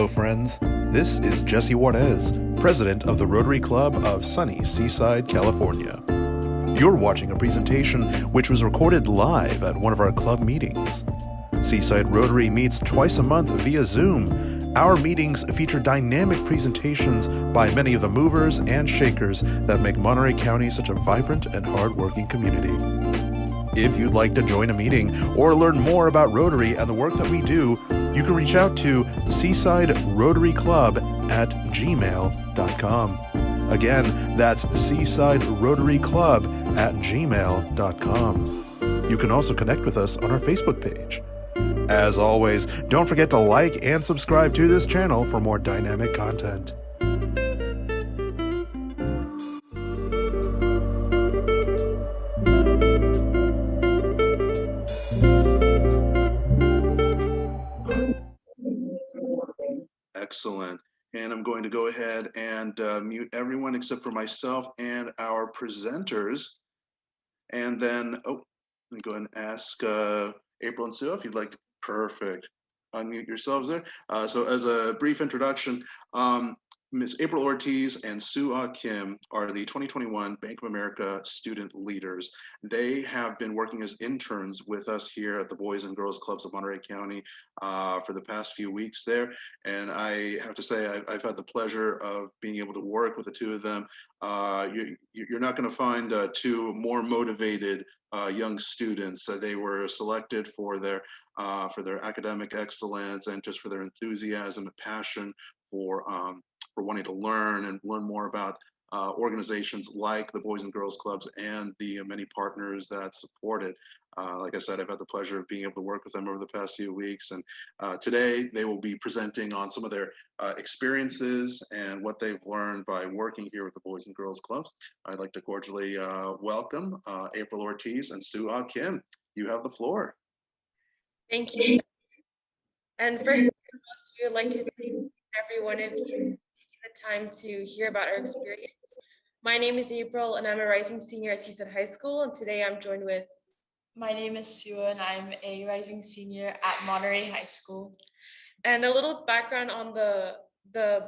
friends. This is Jesse Juarez, president of the Rotary Club of sunny Seaside, California. You're watching a presentation which was recorded live at one of our club meetings. Seaside Rotary meets twice a month via Zoom. Our meetings feature dynamic presentations by many of the movers and shakers that make Monterey County such a vibrant and hardworking community. If you'd like to join a meeting or learn more about Rotary and the work that we do, you can reach out to Seaside Rotary Club at gmail.com. Again, that's Seaside Rotary Club at gmail.com. You can also connect with us on our Facebook page. As always, don't forget to like and subscribe to this channel for more dynamic content. Excellent. And I'm going to go ahead and mute everyone except for myself and our presenters. And then, let me go ahead and ask April and Sue if you'd like to. Perfect. Unmute yourselves there. So as a brief introduction, Ms. April Ortiz and Sue Kim are the 2021 Bank of America student leaders. They have been working as interns with us here at the Boys and Girls Clubs of Monterey County for the past few weeks there. And I have to say, I've had the pleasure of being able to work with the two of them. You're not going to find two more motivated young students. They were selected for their academic excellence and just for their enthusiasm and passion for wanting to learn more about organizations like the Boys and Girls Clubs and the many partners that support it. Like I said, I've had the pleasure of being able to work with them over the past few weeks. And today they will be presenting on some of their experiences and what they've learned by working here with the Boys and Girls Clubs. I'd like to cordially welcome April Ortiz and Sue Kim. You have the floor. Thank you. And first and foremost, we would like to thank every one of you taking the time to hear about our experience. My name is April, and I'm a rising senior at Seaside High School. And today I'm joined with. My name is Sue, and I'm a rising senior at Monterey High School. And a little background on the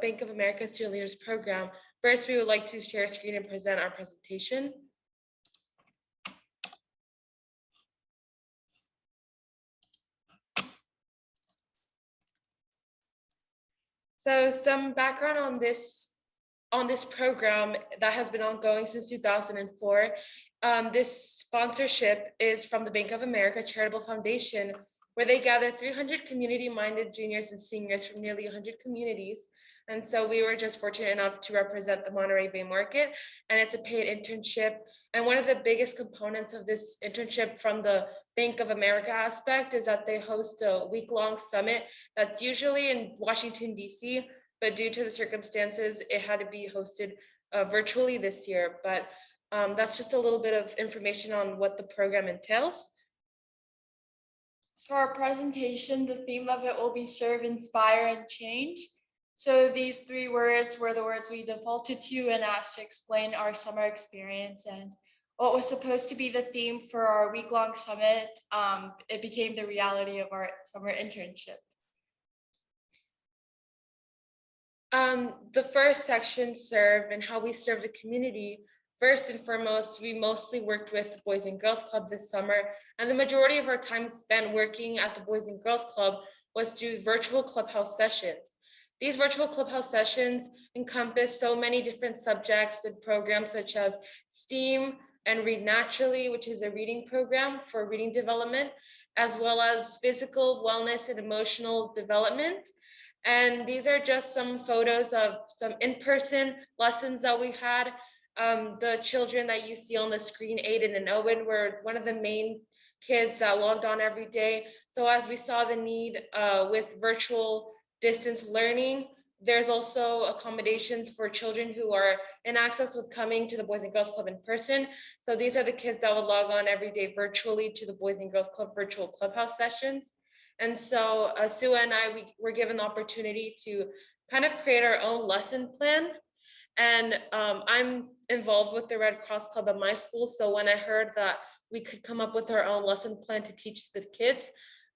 Bank of America Student Leaders Program. First, we would like to share a screen and present our presentation. So some background on this program that has been ongoing since 2004. This sponsorship is from the Bank of America Charitable Foundation, where they gather 300 community-minded juniors and seniors from nearly 100 communities. And so we were just fortunate enough to represent the Monterey Bay market, and it's a paid internship. And one of the biggest components of this internship from the Bank of America aspect is that they host a week-long summit that's usually in Washington, D.C., but due to the circumstances, it had to be hosted virtually this year. But that's just a little bit of information on what the program entails. So our presentation, the theme of it will be serve, inspire, and change. So these three words were the words we defaulted to and asked to explain our summer experience. And what was supposed to be the theme for our week-long summit, it became the reality of our summer internship. The first section, serve, and how we serve the community. First and foremost, we mostly worked with the Boys and Girls Club this summer, and the majority of our time spent working at the Boys and Girls Club was through virtual clubhouse sessions. These virtual clubhouse sessions encompass so many different subjects and programs such as STEAM and Read Naturally, which is a reading program for reading development, as well as physical wellness and emotional development. And these are just some photos of some in-person lessons that we had. The children that you see on the screen, Aiden and Owen, were one of the main kids that logged on every day. So as we saw the need with virtual distance learning, there's also accommodations for children who are in access with coming to the Boys and Girls Club in person. So these are the kids that would log on every day virtually to the Boys and Girls Club virtual clubhouse sessions. And so Sue and I, we were given the opportunity to kind of create our own lesson plan. And I'm involved with the Red Cross Club at my school. So when I heard that we could come up with our own lesson plan to teach the kids,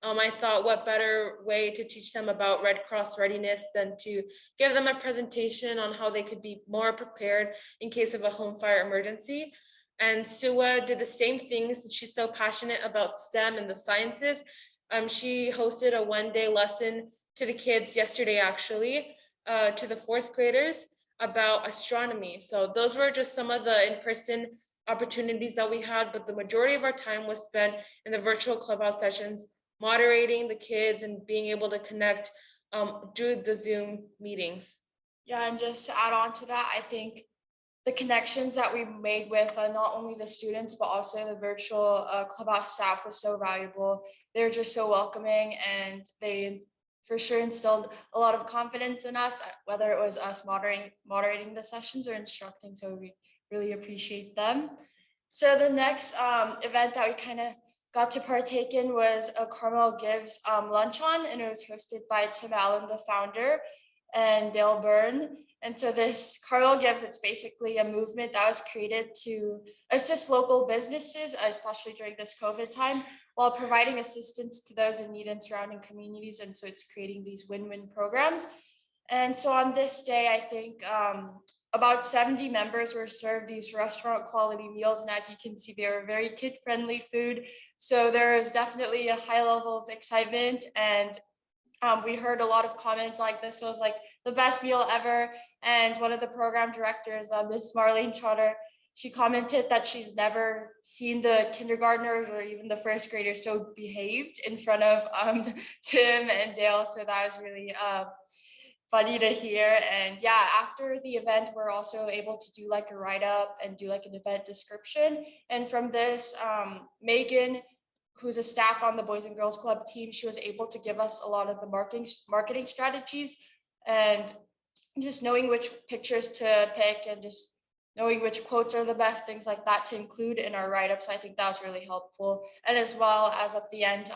I thought what better way to teach them about Red Cross readiness than to give them a presentation on how they could be more prepared in case of a home fire emergency. And Sua did the same thing since she's so passionate about STEM and the sciences. She hosted a one-day lesson to the kids yesterday, actually, to the fourth graders about astronomy. So those were just some of the in-person opportunities that we had, but the majority of our time was spent in the virtual clubhouse sessions, moderating the kids and being able to connect through the Zoom meetings. Yeah, and just to add on to that, I think the connections that we made with not only the students, but also the virtual clubhouse staff was so valuable. They were just so welcoming, and they for sure instilled a lot of confidence in us, whether it was us moderating the sessions or instructing. So we really appreciate them. So the next event that we kind of got to partake in was a Carmel Gives luncheon, and it was hosted by Tim Allen, the founder, and Dale Byrne. And so this Carmel Gives, it's basically a movement that was created to assist local businesses, especially during this COVID time, while providing assistance to those in need in surrounding communities. And so it's creating these win-win programs. And so on this day, I think about 70 members were served these restaurant quality meals. And as you can see, they were very kid-friendly food. So there is definitely a high level of excitement. And we heard a lot of comments like this was like the best meal ever. And one of the program directors, Miss Marlene Trotter, she commented that she's never seen the kindergartners or even the first graders so behaved in front of Tim and Dale. So that was really funny to hear. And yeah, after the event, we're also able to do like a write-up and do like an event description. And from this, Megan, who's a staff on the Boys and Girls Club team, she was able to give us a lot of the marketing strategies and just knowing which pictures to pick and just knowing which quotes are the best, things like that to include in our write-up. So I think that was really helpful. And as well as at the end,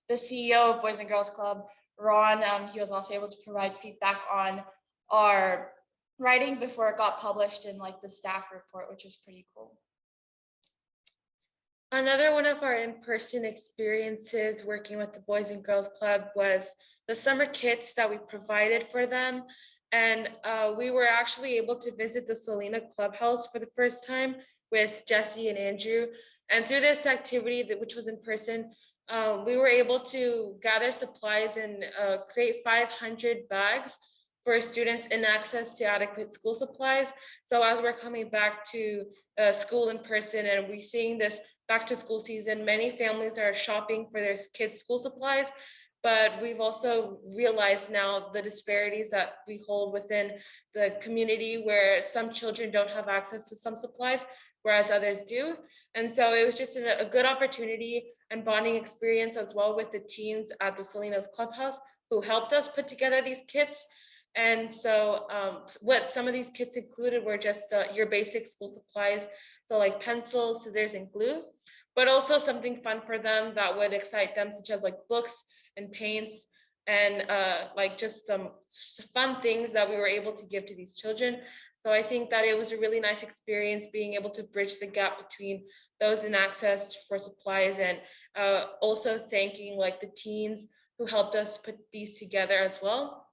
the CEO of Boys and Girls Club, Ron, he was also able to provide feedback on our writing before it got published in like the staff report, which was pretty cool. Another one of our in-person experiences working with the Boys and Girls Club was the summer kits that we provided for them. And we were actually able to visit the Salina Clubhouse for the first time with Jesse and Andrew. And through this activity, which was in person, we were able to gather supplies and create 500 bags for students in access to adequate school supplies. So as we're coming back to school in person and we're seeing this back to school season, many families are shopping for their kids' school supplies. But we've also realized now the disparities that we hold within the community where some children don't have access to some supplies, whereas others do. And so it was just a good opportunity and bonding experience as well with the teens at the Salinas Clubhouse who helped us put together these kits. And so what some of these kits included were just your basic school supplies. So like pencils, scissors, and glue, but also something fun for them that would excite them, such as like books and paints and like just some fun things that we were able to give to these children. So I think that it was a really nice experience being able to bridge the gap between those in access for supplies and also thanking like the teens who helped us put these together as well.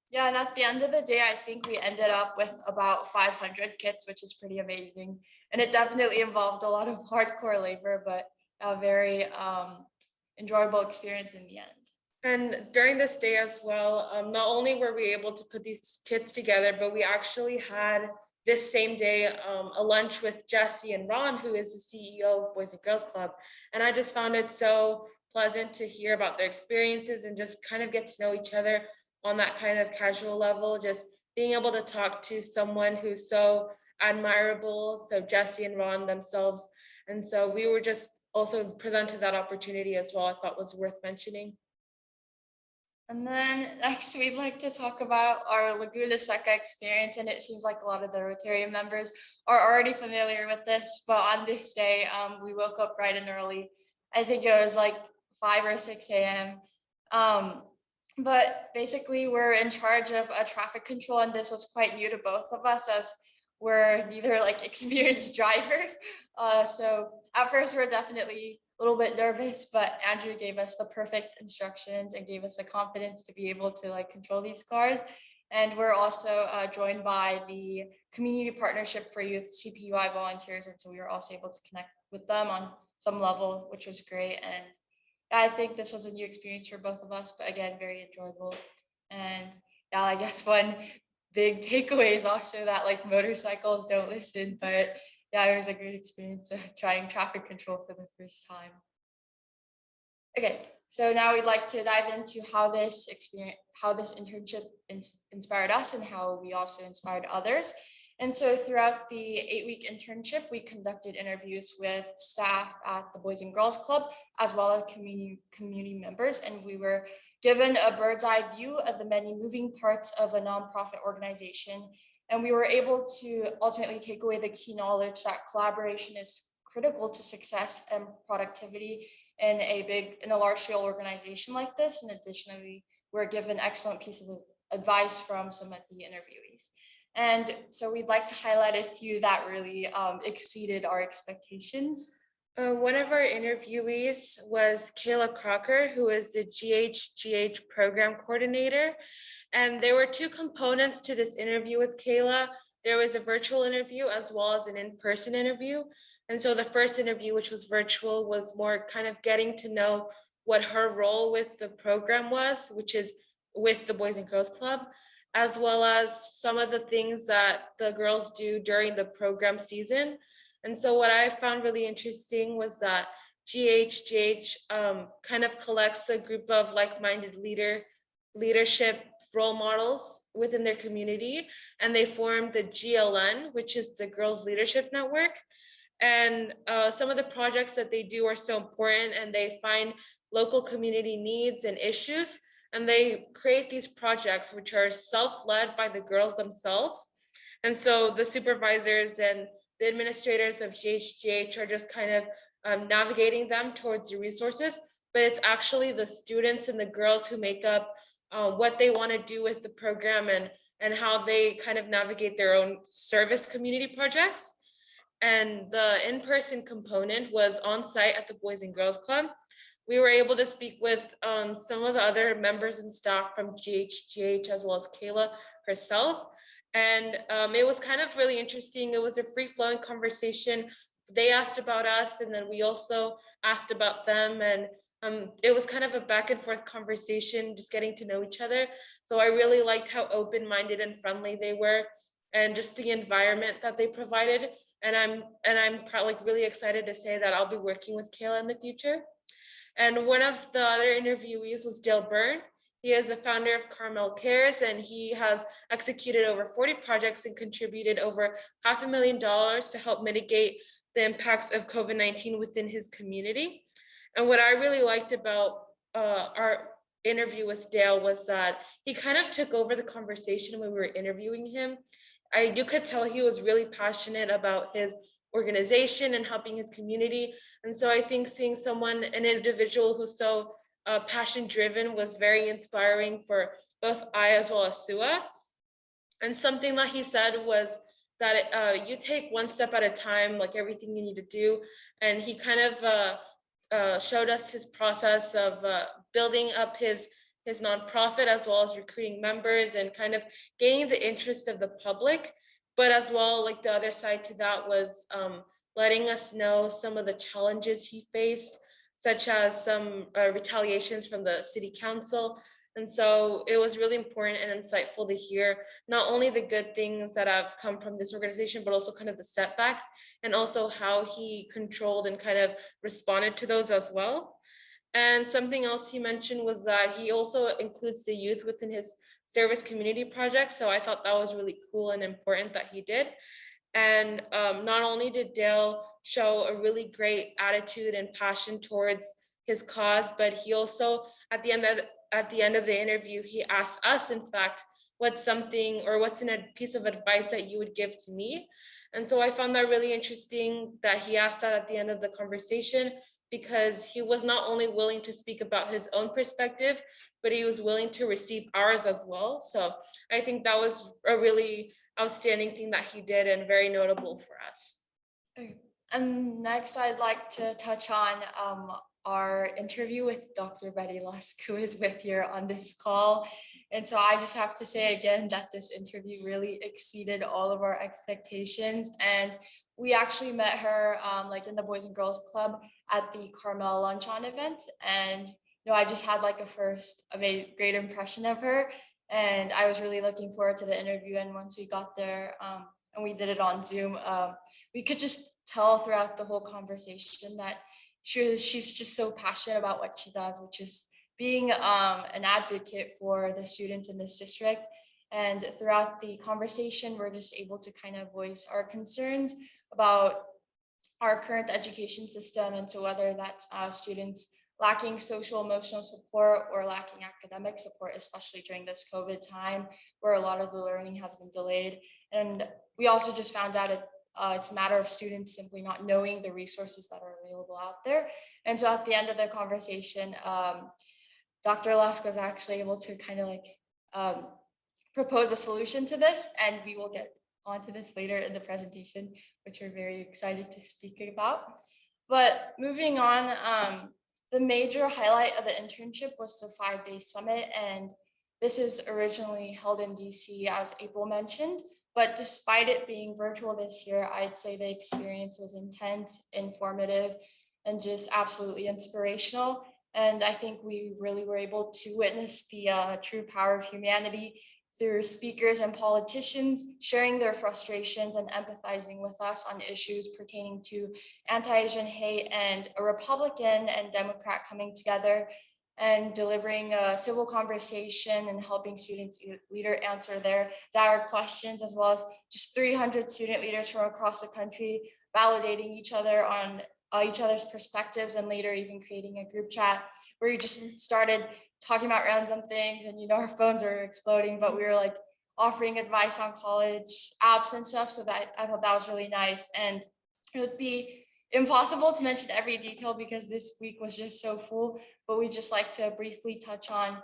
Yeah, and at the end of the day, I think we ended up with about 500 kits, which is pretty amazing. And it definitely involved a lot of hardcore labor, but a very enjoyable experience in the end. And during this day as well, not only were we able to put these kits together, but we actually had this same day a lunch with Jesse and Ron, who is the CEO of Boys and Girls Club. And I just found it so pleasant to hear about their experiences and just kind of get to know each other on that kind of casual level, just being able to talk to someone who's so admirable. So Jesse and Ron themselves. And so we were just also presented that opportunity as well. I thought was worth mentioning. And then next, we'd like to talk about our Laguna Seca experience. And it seems like a lot of the Rotarian members are already familiar with this, but on this day, we woke up bright and early. I think it was like 5 or 6 a.m. But basically we're in charge of traffic control, and this was quite new to both of us as we're neither like experienced drivers. So at first we're definitely little bit nervous, but Andrew gave us the perfect instructions and gave us the confidence to be able to like control these cars. And we're also joined by the Community Partnership for Youth CPUI volunteers. And so we were also able to connect with them on some level, which was great. And I think this was a new experience for both of us, but again, very enjoyable. And yeah, I guess one big takeaway is also that like motorcycles don't listen, but yeah, it was a great experience trying traffic control for the first time. Okay, so now we'd like to dive into how this internship inspired us and how we also inspired others. And so throughout the 8-week internship, we conducted interviews with staff at the Boys and Girls Club, as well as community members. And we were given a bird's eye view of the many moving parts of a nonprofit organization. And we were able to ultimately take away the key knowledge that collaboration is critical to success and productivity in a large scale organization like this. And additionally, we're given excellent pieces of advice from some of the interviewees. And so we'd like to highlight a few that really exceeded our expectations. One of our interviewees was Kayla Crocker, who is the GHGH program coordinator. And there were two components to this interview with Kayla. There was a virtual interview as well as an in-person interview. And so the first interview, which was virtual, was more kind of getting to know what her role with the program was, which is with the Boys and Girls Club, as well as some of the things that the girls do during the program season. And so what I found really interesting was that GHGH kind of collects a group of like-minded leadership role models within their community, and they formed the GLN, which is the Girls Leadership Network. And some of the projects that they do are so important, and they find local community needs and issues, and they create these projects which are self-led by the girls themselves. And so the supervisors and the administrators of GHGH are just kind of navigating them towards the resources, but it's actually the students and the girls who make up what they want to do with the program, and how they kind of navigate their own service community projects. And the in-person component was on site at the Boys and Girls Club. We were able to speak with some of the other members and staff from GHGH, as well as Kayla herself. And it was kind of really interesting. It was a free-flowing conversation. They asked about us, and then we also asked about them. And it was kind of a back and forth conversation, just getting to know each other. So I really liked how open-minded and friendly they were, and just the environment that they provided. And I'm like really excited to say that I'll be working with Kayla in the future. And one of the other interviewees was Dale Byrne. He is the founder of Carmel Cares, and he has executed over 40 projects and contributed over $500,000 to help mitigate the impacts of COVID-19 within his community. And what I really liked about our interview with Dale was that he kind of took over the conversation when we were interviewing him. You could tell he was really passionate about his organization and helping his community. And so I think seeing someone, an individual who's so passion driven, was very inspiring for both I as well as Sua. And something that he said was that you take one step at a time, like everything you need to do. And he kind of showed us his process of building up his nonprofit, as well as recruiting members and kind of gaining the interest of the public. But as well, like the other side to that was letting us know some of the challenges he faced, such as some retaliations from the city council. And so it was really important and insightful to hear not only the good things that have come from this organization, but also kind of the setbacks, and also how he controlled and kind of responded to those as well. And something else he mentioned was that he also includes the youth within his service community project. So I thought that was really cool and important that he did. And not only did Dale show a really great attitude and passion towards his cause, but he also, at the end of the interview, he asked us, in fact, what's in a piece of advice that you would give to me. And so I found that really interesting that he asked that at the end of the conversation, because he was not only willing to speak about his own perspective, but he was willing to receive ours as well. So I think that was a really outstanding thing that he did, and very notable for us. And next, I'd like to touch on our interview with Dr. Betty Lusk, who is with here on this call. And so I just have to say again that this interview really exceeded all of our expectations. And we actually met her like in the Boys and Girls Club at the Carmel Luncheon event. And I just had like a great impression of her. And I was really looking forward to the interview. And once we got there and we did it on Zoom, we could just tell throughout the whole conversation that she's just so passionate about what she does, which is being an advocate for the students in this district. And throughout the conversation, we're just able to kind of voice our concerns about our current education system. And so whether that's students lacking social emotional support or lacking academic support, especially during this COVID time where a lot of the learning has been delayed. And we also just found out it's a matter of students simply not knowing the resources that are available out there. And so at the end of the conversation, Dr. Lusk was actually able to kind of like propose a solution to this, and we will get onto this later in the presentation, which we're very excited to speak about. But moving on, the major highlight of the internship was the 5-day summit, and this is originally held in DC, as April mentioned. But despite it being virtual this year, I'd say the experience was intense, informative, and just absolutely inspirational. And I think we really were able to witness the true power of humanity through speakers and politicians sharing their frustrations and empathizing with us on issues pertaining to anti-Asian hate, and a Republican and Democrat coming together and delivering a civil conversation and helping students leader answer their dire questions, as well as just 300 student leaders from across the country validating each other on each other's perspectives, and later even creating a group chat where we just started talking about random things, and our phones were exploding, but we were like offering advice on college apps and stuff. So that I thought that was really nice. And it would be impossible to mention every detail because this week was just so full, but we just like to briefly touch on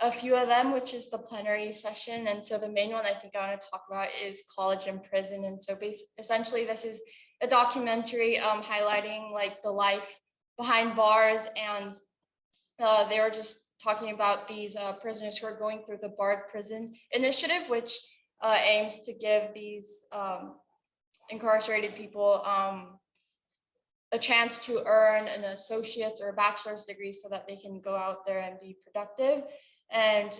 a few of them, which is the plenary session. And so the main one I think I want to talk about is college and prison. And so essentially this is a documentary highlighting like the life behind bars, and they were just talking about these prisoners who are going through the Barred Prison Initiative, which aims to give these incarcerated people a chance to earn an associate's or a bachelor's degree so that they can go out there and be productive. And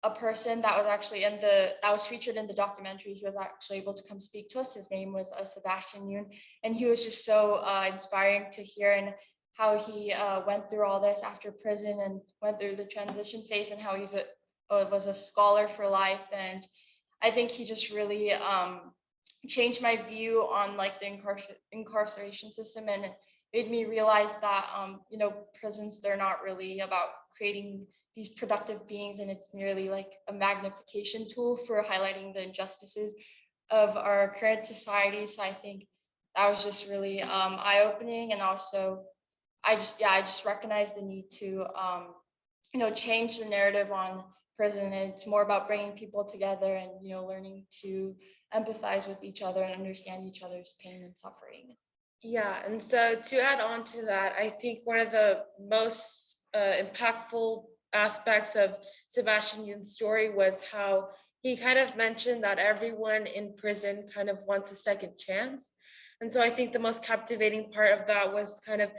a person that was actually that was featured in the documentary, he was actually able to come speak to us. His name was Sebastian Yoon, and he was just so inspiring to hear, and how he went through all this after prison and went through the transition phase, and how he was a scholar for life. And I think he just really changed my view on like the incarceration system, and it made me realize that prisons, they're not really about creating these productive beings, and it's merely like a magnification tool for highlighting the injustices of our current society. So I think that was just really eye-opening, and also I just recognize the need to change the narrative on prison. It's more about bringing people together and learning to empathize with each other and understand each other's pain and suffering. Yeah, and so to add on to that, I think one of the most impactful aspects of Sebastian Yoon's story was how he kind of mentioned that everyone in prison kind of wants a second chance. And so I think the most captivating part of that was kind of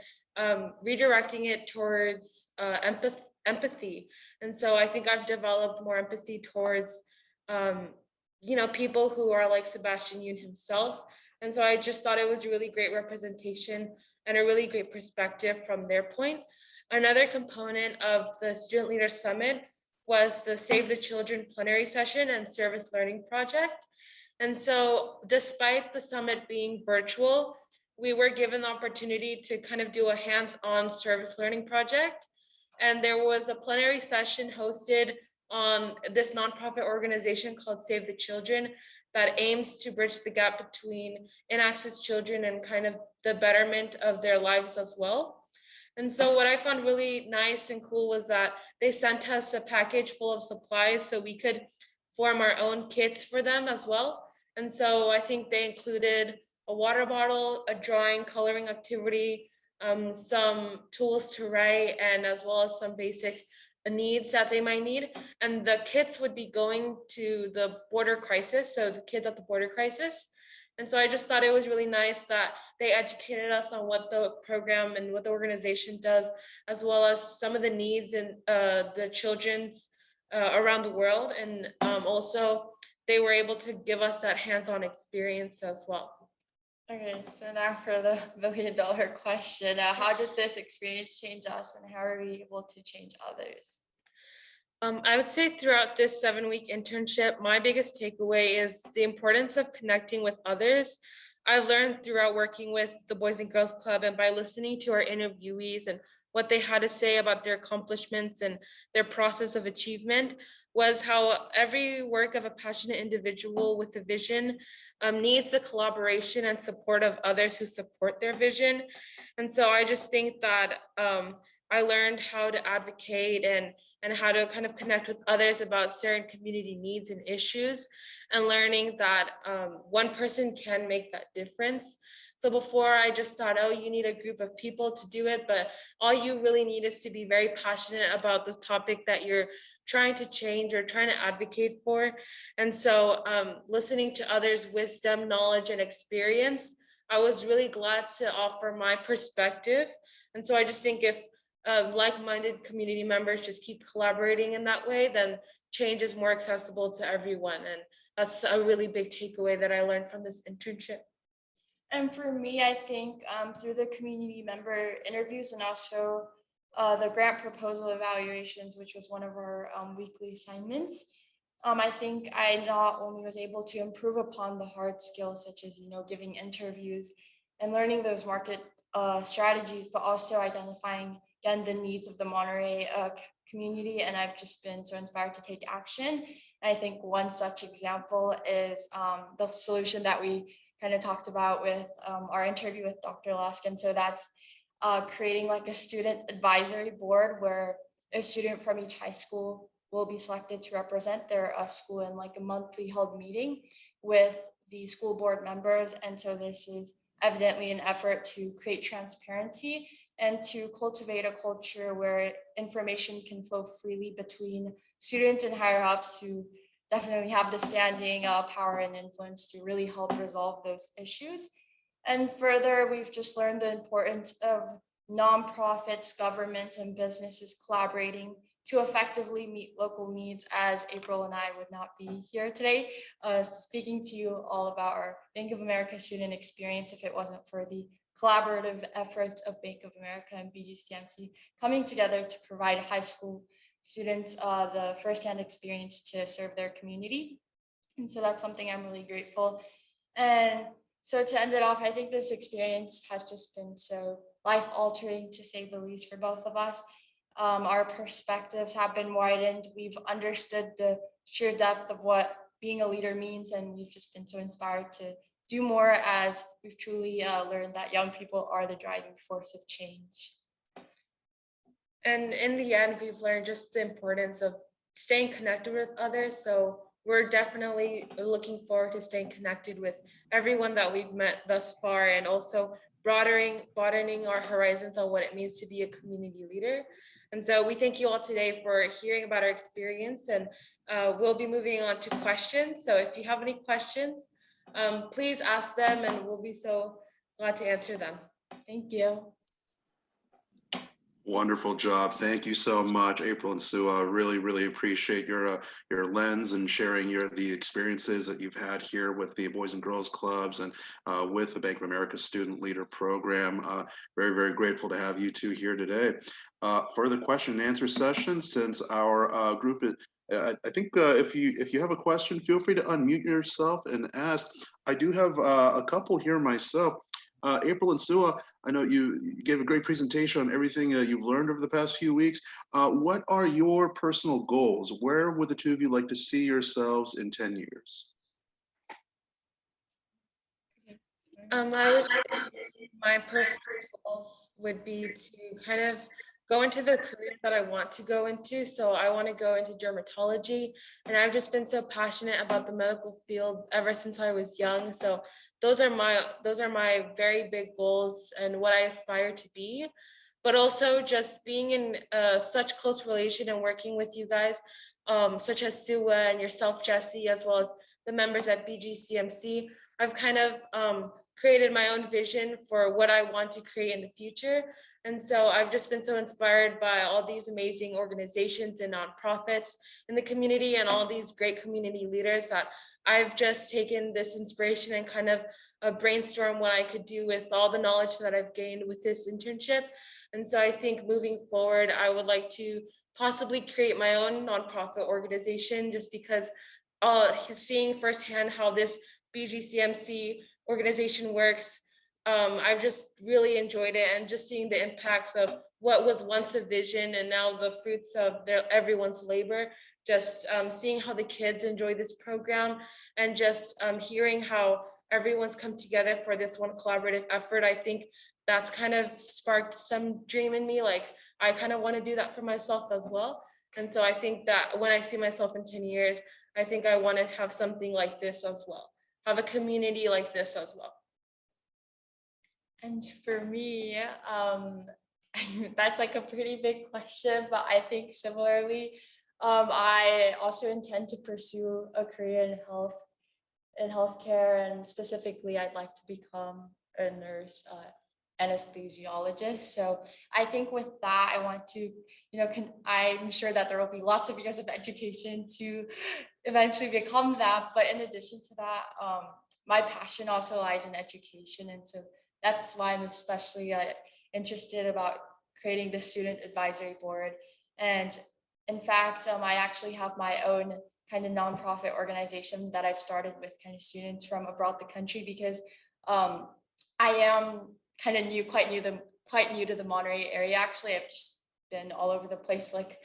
redirecting it towards empathy. And so I think I've developed more empathy towards people who are like Sebastian Yoon himself. And so I just thought it was really great representation and a really great perspective from their point. Another component of the Student Leader Summit was the Save the Children plenary session and service learning project. And so despite the summit being virtual, we were given the opportunity to kind of do a hands-on service learning project. And there was a plenary session hosted on this nonprofit organization called Save the Children that aims to bridge the gap between in-access children and kind of the betterment of their lives as well. And so what I found really nice and cool was that they sent us a package full of supplies so we could form our own kits for them as well. And so I think they included a water bottle, a drawing, coloring activity, some tools to write, and as well as some basic needs that they might need. And the kids would be going to the border crisis, so the kids at the border crisis. And so I just thought it was really nice that they educated us on what the program and what the organization does, as well as some of the needs and the children's around the world. And also they were able to give us that hands-on experience as well. Okay, so now for the $1 million question. How did this experience change us and how are we able to change others? I would say throughout this 7-week internship, my biggest takeaway is the importance of connecting with others. I've learned throughout working with the Boys and Girls Club and by listening to our interviewees and what they had to say about their accomplishments and their process of achievement, was how every work of a passionate individual with a vision needs the collaboration and support of others who support their vision. And so I just think that I learned how to advocate and how to kind of connect with others about certain community needs and issues, and learning that one person can make that difference. So before I just thought, oh, you need a group of people to do it, but all you really need is to be very passionate about the topic that you're trying to change or trying to advocate for. And so listening to others' wisdom, knowledge, and experience, I was really glad to offer my perspective. And so I just think if like-minded community members just keep collaborating in that way, then change is more accessible to everyone. And that's a really big takeaway that I learned from this internship. And for me, I think through the community member interviews and also the grant proposal evaluations, which was one of our weekly assignments, I think I not only was able to improve upon the hard skills such as, giving interviews and learning those market strategies, but also identifying again the needs of the Monterey community. And I've just been so inspired to take action. And I think one such example is the solution that we kind of talked about with our interview with Dr. Laskin. So that's creating like a student advisory board where a student from each high school will be selected to represent their school in like a monthly held meeting with the school board members. And so this is evidently an effort to create transparency and to cultivate a culture where information can flow freely between students and higher ups who definitely have the standing power and influence to really help resolve those issues. And further, we've just learned the importance of nonprofits, governments, and businesses collaborating to effectively meet local needs, as April and I would not be here today speaking to you all about our Bank of America student experience if it wasn't for the collaborative efforts of Bank of America and BGCMC coming together to provide high school students the firsthand experience to serve their community. And so that's something I'm really grateful. And so to end it off, I think this experience has just been so life-altering, to say the least, for both of us. Our perspectives have been widened. We've understood the sheer depth of what being a leader means, and we've just been so inspired to do more as we've truly learned that young people are the driving force of change. And in the end, we've learned just the importance of staying connected with others. So we're definitely looking forward to staying connected with everyone that we've met thus far, and also broadening our horizons on what it means to be a community leader. And so we thank you all today for hearing about our experience, and we'll be moving on to questions. So if you have any questions, please ask them and we'll be so glad to answer them. Thank you. Wonderful job. Thank you so much, April and Sue. I really appreciate your lens and sharing the experiences that you've had here with the Boys and Girls Clubs and with the Bank of America Student Leader Program. Very grateful to have you two here today. For the question and answer session, since our group is, I think if you have a question, feel free to unmute yourself and ask. I do have a couple here myself. April and Sue, I know you gave a great presentation on everything you've learned over the past few weeks. What are your personal goals? Where would the two of you like to see yourselves in 10 years? My personal goals would be to kind of go into the career that I want to go into. So I want to go into dermatology, and I've just been so passionate about the medical field ever since I was young. So those are my very big goals and what I aspire to be. But also just being in such close relation and working with you guys, such as Sua and yourself, Jesse, as well as the members at BGCMC. I've kind of created my own vision for what I want to create in the future. And so I've just been so inspired by all these amazing organizations and nonprofits in the community and all these great community leaders that I've just taken this inspiration and kind of brainstorm what I could do with all the knowledge that I've gained with this internship. And so I think moving forward, I would like to possibly create my own nonprofit organization, just because seeing firsthand how this BGCMC organization works, I've just really enjoyed it, and just seeing the impacts of what was once a vision and now the fruits of everyone's labor. Just seeing how the kids enjoy this program, and just hearing how everyone's come together for this one collaborative effort. I think that's kind of sparked some dream in me. Like, I kind of want to do that for myself as well. And so I think that when I see myself in 10 years, I think I want to have something like this as well, have a community like this as well. And for me, that's like a pretty big question, but I think similarly, I also intend to pursue a career in healthcare, and specifically, I'd like to become a nurse, anesthesiologist. So I think with that, I want to, I'm sure that there will be lots of years of education to eventually become that. But in addition to that, my passion also lies in education, and so that's why I'm especially interested about creating the student advisory board. And in fact, I actually have my own kind of nonprofit organization that I've started with kind of students from abroad the country, because I am kind of quite new to the Monterey area. Actually, I've just been all over the place, like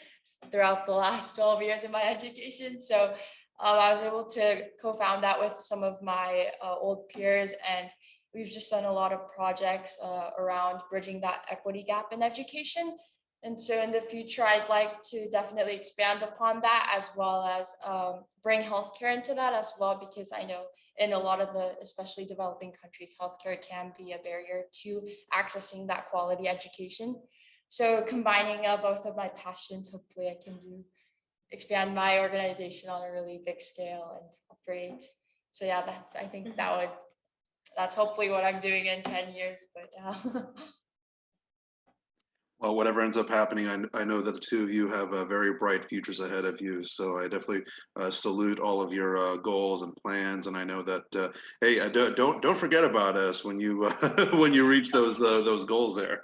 throughout the last 12 years of my education. So I was able to co-found that with some of my old peers, and we've just done a lot of projects around bridging that equity gap in education. And so in the future, I'd like to definitely expand upon that, as well as bring healthcare into that as well, because I know in a lot of the, especially developing countries, healthcare can be a barrier to accessing that quality education. So combining both of my passions, hopefully I can expand my organization on a really big scale and operate. So yeah, I think that's hopefully what I'm doing in 10 years, but yeah. Well, whatever ends up happening, I know that the two of you have very bright futures ahead of you. So I definitely salute all of your goals and plans. And I know that hey, don't forget about us when you when you reach those goals there.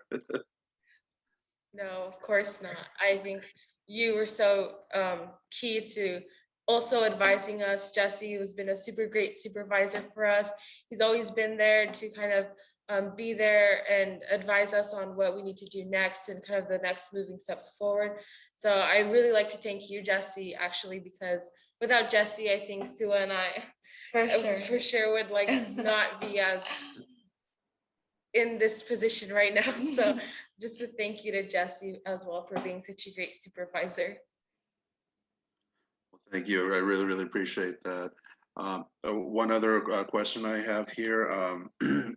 No, of course not. I think you were so key to also advising us. Jesse has been a super great supervisor for us. He's always been there to kind of be there and advise us on what we need to do next and kind of the next moving steps forward. So I really like to thank you, Jesse, actually, because without Jesse, I think Sua and I for sure would like not be as in this position right now. So just a thank you to Jesse as well for being such a great supervisor. Well, thank you. I really, really appreciate that. One other question I have here.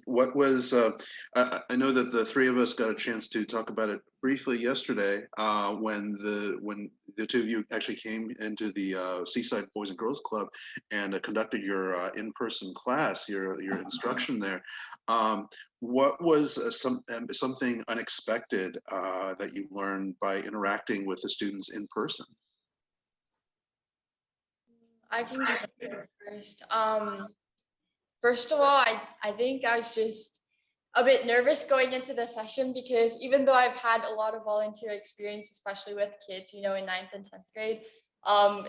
What was, I know that the three of us got a chance to talk about it briefly yesterday when the two of you actually came into the Seaside Boys and Girls Club and conducted your in-person class, your instruction there. What was something unexpected that you learned by interacting with the students in person? I can go first. First of all, I think I was just a bit nervous going into the session, because even though I've had a lot of volunteer experience, especially with kids, in 9th and 10th grade,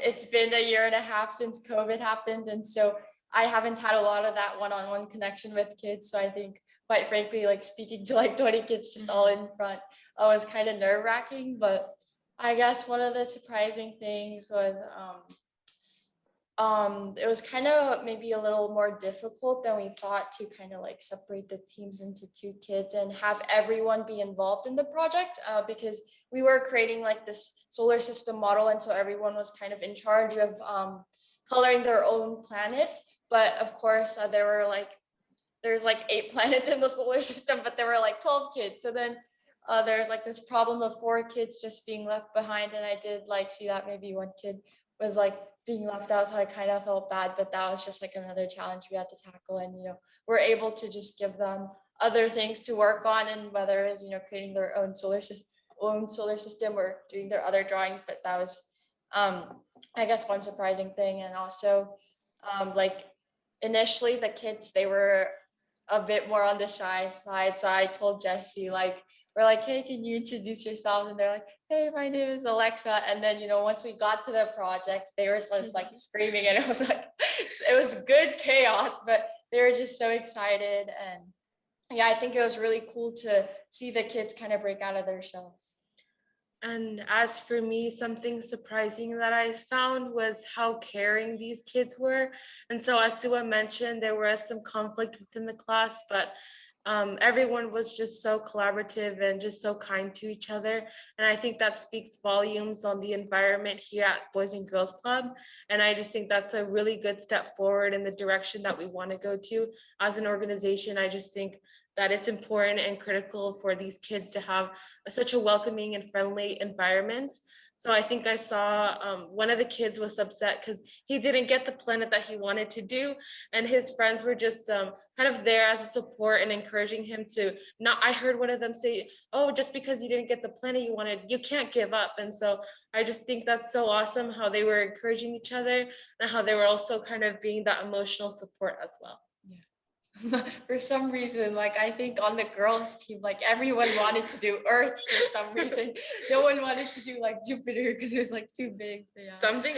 it's been a year and a half since COVID happened. And so I haven't had a lot of that one-on-one connection with kids. So I think, quite frankly, like speaking to like 20 kids just all in front was kind of nerve-wracking. But I guess one of the surprising things was it was kind of maybe a little more difficult than we thought to kind of like separate the teams into two kids and have everyone be involved in the project, because we were creating like this solar system model, and so everyone was kind of in charge of coloring their own planets. But of course, there's like 8 planets in the solar system, but there were like 12 kids. So then there's like this problem of 4 kids just being left behind, and I did like see that maybe one kid was like being left out, so I kind of felt bad. But that was just like another challenge we had to tackle, and we're able to just give them other things to work on, and whether it's creating their own solar system or doing their other drawings. But that was I guess one surprising thing. And also like initially the kids, they were a bit more on the shy side, so I told Jesse, like, we're like, hey, can you introduce yourself? And they're like, hey, my name is Alexa. And then once we got to the project, they were just like screaming, and it was like it was good chaos, but they were just so excited. And yeah, I think it was really cool to see the kids kind of break out of their shells. And as for me, something surprising that I found was how caring these kids were. And so, as Sua mentioned, there was some conflict within the class, but everyone was just so collaborative and just so kind to each other. And I think that speaks volumes on the environment here at Boys and Girls Club. And I just think that's a really good step forward in the direction that we want to go to as an organization. I just think that it's important and critical for these kids to have such a welcoming and friendly environment. So I think I saw one of the kids was upset because he didn't get the planet that he wanted to do, and his friends were just kind of there as a support and encouraging him to not. I heard one of them say, "Oh, just because you didn't get the planet you wanted, you can't give up." And so I just think that's so awesome how they were encouraging each other and how they were also kind of being that emotional support as well. For some reason, like I think on the girls team, like everyone wanted to do Earth for some reason. No one wanted to do like Jupiter because it was like too big. Yeah. Something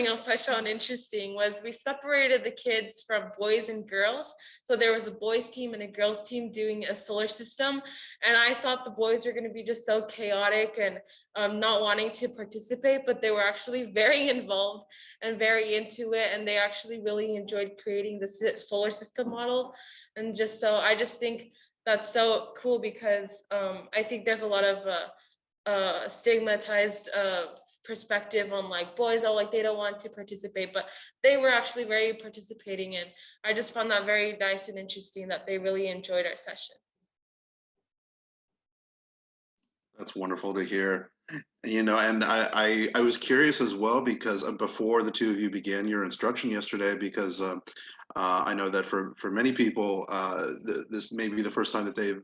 else I found interesting was we separated the kids from boys and girls. So there was a boys team and a girls team doing a solar system. And I thought the boys were going to be just so chaotic and not wanting to participate, but they were actually very involved and very into it. And they actually really enjoyed creating the solar system model. And just so I just think that's so cool because I think there's a lot of stigmatized perspective on like boys, like they don't want to participate, but they were actually very participating. And I just found that very nice and interesting that they really enjoyed our session. That's wonderful to hear. And I was curious as well because before the two of you began your instruction yesterday, because I know that for many people, this may be the first time that they've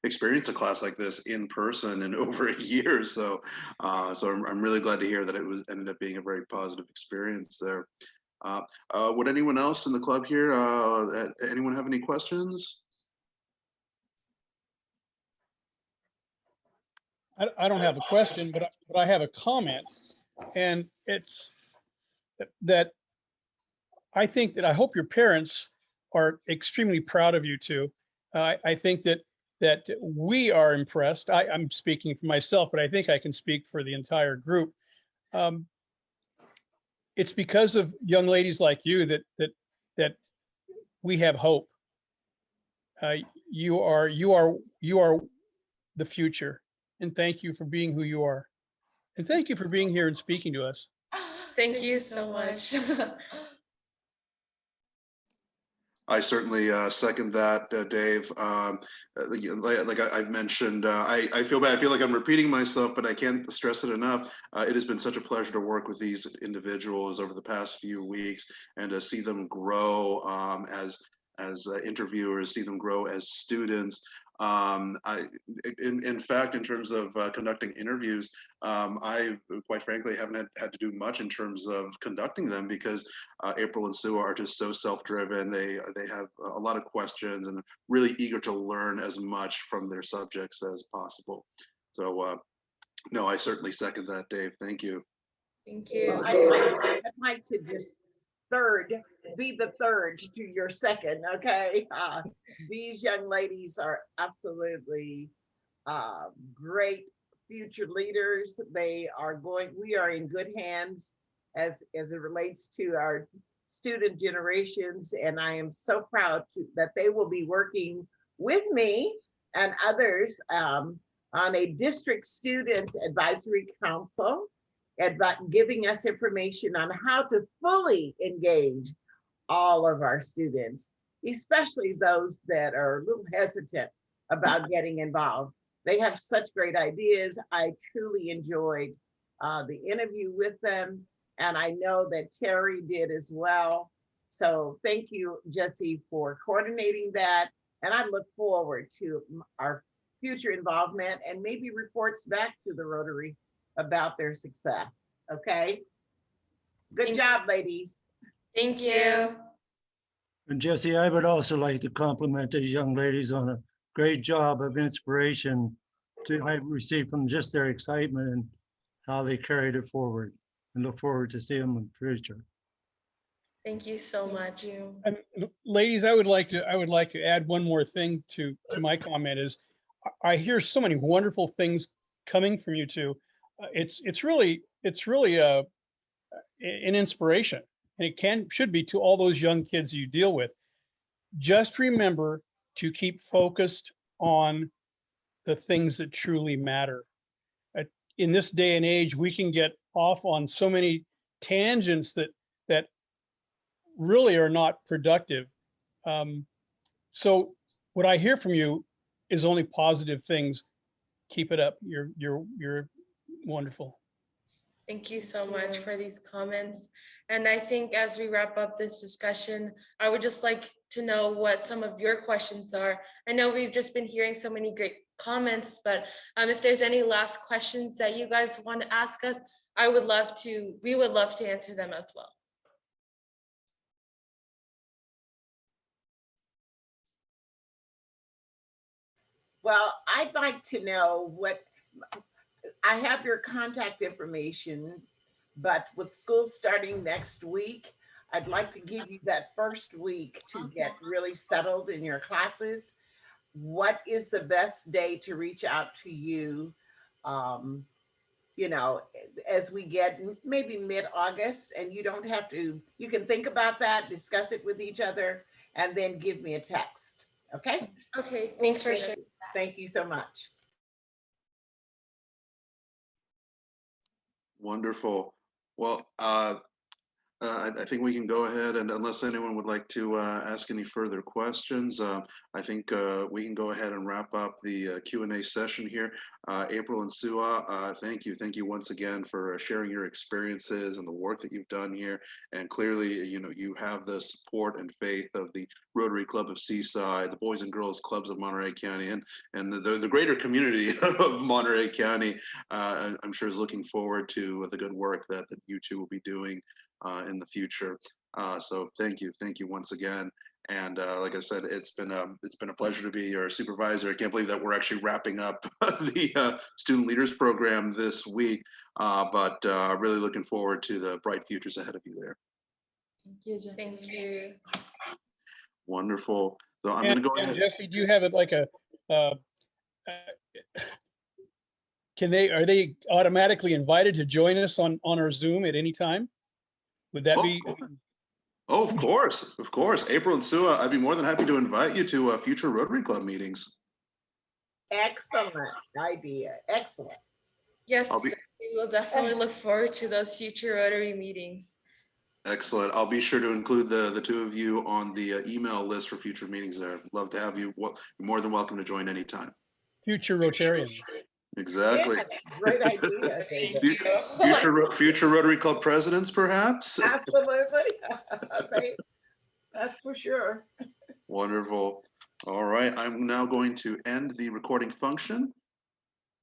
experienced a class like this in person in over a year. So I'm really glad to hear that it ended up being a very positive experience there. Would anyone else in the club here, anyone have any questions? I don't have a question, but I have a comment, and it's that I think that I hope your parents are extremely proud of you two. I think that we are impressed. I'm speaking for myself, but I think I can speak for the entire group. It's because of young ladies like you that we have hope. You are the future. And thank you for being who you are. And thank you for being here and speaking to us. Thank you so much. I certainly second that, Dave. Like I've mentioned, I feel bad. I feel like I'm repeating myself, but I can't stress it enough. It has been such a pleasure to work with these individuals over the past few weeks and to see them grow as interviewers, see them grow as students. In fact, in terms of conducting interviews, I quite frankly haven't had to do much in terms of conducting them because April and Sue are just so self-driven. They have a lot of questions and really eager to learn as much from their subjects as possible. So no, I certainly second that, Dave. Thank you. Thank you. Well, I'd like to just be the third to your second, okay? These young ladies are absolutely great future leaders. We are in good hands as it relates to our student generations, and I am so proud that they will be working with me and others on a district student advisory council, about giving us information on how to fully engage all of our students, especially those that are a little hesitant about getting involved. They have such great ideas. I truly enjoyed the interview with them, and I know that Terry did as well. So thank you, Jesse, for coordinating that. And I look forward to our future involvement and maybe reports back to the Rotary about their success. Okay. Good job, ladies. Thank you. And Jesse, I would also like to compliment these young ladies on a great job of inspiration I received from just their excitement and how they carried it forward, and look forward to seeing them in the future. Thank you so much. And ladies, I would like to add one more thing to my comment is I hear so many wonderful things coming from you two. It's really an inspiration, and it should be to all those young kids you deal with. Just remember to keep focused on the things that truly matter. In this day and age, we can get off on so many tangents that really are not productive. So what I hear from you is only positive things. Keep it up. You're wonderful. Thank you so much for these comments. And I think as we wrap up this discussion, I would just like to know what some of your questions are. I know we've just been hearing so many great comments, but if there's any last questions that you guys want to ask us, we would love to answer them as well. Well, I'd like to know I have your contact information, but with school starting next week, I'd like to give you that first week to get really settled in your classes. What is the best day to reach out to you? As we get maybe mid-August, and you don't have to, you can think about that, discuss it with each other, and then give me a text. Okay? Okay, thanks for sharing. Thank you so much. Wonderful. Well, I think we can go ahead, and unless anyone would like to ask any further questions, I think we can go ahead and wrap up the Q&A session here. April and Sua, thank you once again for sharing your experiences and the work that you've done here. And clearly, you have the support and faith of the Rotary Club of Seaside, the Boys and Girls Clubs of Monterey County, and the greater community of Monterey County. I'm sure is looking forward to the good work that you two will be doing in the future. So thank you once again. And like I said, it's been a pleasure to be your supervisor. I can't believe that we're actually wrapping up the Student Leaders Program this week, but really looking forward to the bright futures ahead of you there. Thank you, Jesse. Thank you. Wonderful. So I'm going to go ahead. Jesse, do you have it like are they automatically invited to join us on our Zoom at any time? Would that be? Oh, of course. April and Sua, I'd be more than happy to invite you to future Rotary Club meetings. Excellent idea. Excellent. Yes, we will definitely look forward to those future Rotary meetings. Excellent. I'll be sure to include the two of you on the email list for future meetings there. Love to have you. You're more than welcome to join anytime. Future Rotarians. Exactly. Yeah, great idea. Future Rotary Club presidents, perhaps? Absolutely. That's for sure. Wonderful. All right. I'm now going to end the recording function.